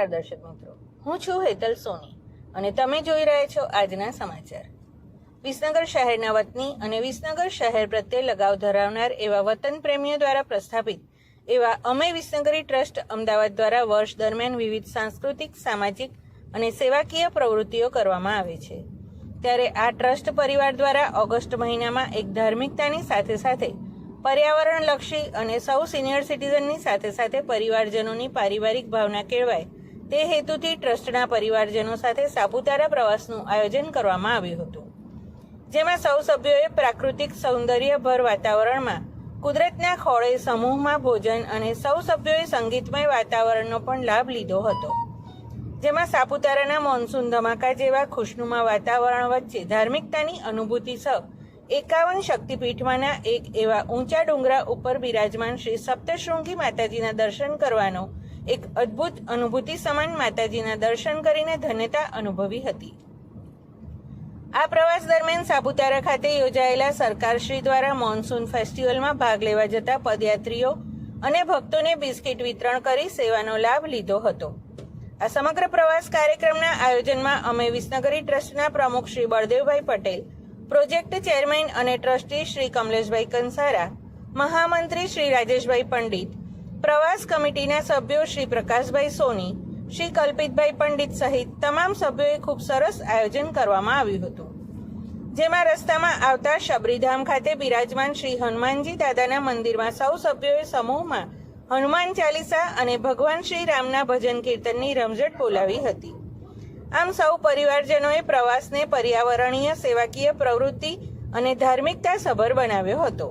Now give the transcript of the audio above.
નમસ્કાર દર્શક મિત્રો, હું છું હેતલ સોની અને તમે જોઈ રહ્યા છો આજના સમાચાર। વિસનગર શહેરના વતની અને વિસનગર શહેર પ્રત્યે લગાવ ધરાવનાર એવા વતન પ્રેમીઓ દ્વારા પ્રસ્થાપિત એવા અમે વિસનગરી ટ્રસ્ટ અમદાવાદ દ્વારા વર્ષ દરમિયાન વિવિધ સાંસ્કૃતિક, સામાજિક અને સેવાકીય પ્રવૃત્તિઓ કરવામાં આવે છે। ત્યારે આ ટ્રસ્ટ પરિવાર દ્વારા ઓગસ્ટ મહિનામાં એક ધાર્મિકતાની સાથે સાથે પર્યાવરણલક્ષી અને સૌ સિનિયર સિટીઝનની સાથે સાથે પરિવારજનોની પારિવારિક ભાવના કેળવાય તે હેતુથી ટ્રસ્ટના પરિવારજનો સાથે સાપુતારા પ્રવાસનું આયોજન કરવામાં આવ્યું હતું, જેમાં સૌ સભ્યોએ પ્રાકૃતિક સૌંદર્યભર વાતાવરણમાં કુદરતના ખોળે સમૂહમાં ભોજન અને સૌ સભ્યોએ સંગીતમય વાતાવરણનો પણ લાભ લીધો હતો, જેમાં સાપુતારાના મોન્સૂન ધમાકા જેવા ખુશનુમા વાતાવરણ વચ્ચે ધાર્મિકતાની અનુભૂતિ સહ 51 શક્તિપીઠમાંના એક એવા ઊંચા ડુંગરા ઉપર બિરાજમાન શ્રી સપ્તશૃંગી માતાજીના દર્શન કરવાનો એક અદ્ભુત અનુભૂતિ સમાન માતાજીના દર્શન કરીને ધન્યતા અનુભવી હતી। આ પ્રવાસ દરમિયાન સાપુતારા ખાતે યોજાયેલા સરકારશ્રી દ્વારા મોન્સૂન ફેસ્ટિવલમાં ભાગ લેવા જતા પદયાત્રીઓ અને ભક્તોને બિસ્કિટ વિતરણ કરી સેવાનો લાભ લીધો હતો। આ સમગ્ર પ્રવાસ કાર્યક્રમના આયોજનમાં અમે વિસનગરી ટ્રસ્ટના પ્રમુખ શ્રી બળદેવભાઈ પટેલ, પ્રોજેક્ટ ચેરમેન અને ટ્રસ્ટી શ્રી કમલેશભાઈ કંસારા, મહામંત્રી શ્રી રાજેશભાઈ પંડિત, પ્રવાસ કમિટીના સભ્યો શ્રી પ્રકાશભાઈ સોની, શ્રી કલ્પિતભાઈ પંડિત સહિત તમામ સભ્યોએ ખૂબ સરસ આયોજન કરવામાં આવ્યું હતું, જેમાં રસ્તામાં આવતા શબરીધામ ખાતે બિરાજમાન શ્રી હનુમાનજી દાદાના મંદિરમાં સૌ સભ્યોએ સમૂહમાં હનુમાન ચાલીસા અને ભગવાન શ્રી રામના ભજન કીર્તનની રમઝટ બોલાવી હતી। આમ સૌ પરિવારજનોએ પ્રવાસને પર્યાવરણીય, સેવાકીય પ્રવૃત્તિ અને ધાર્મિકતા સભર બનાવ્યો હતો।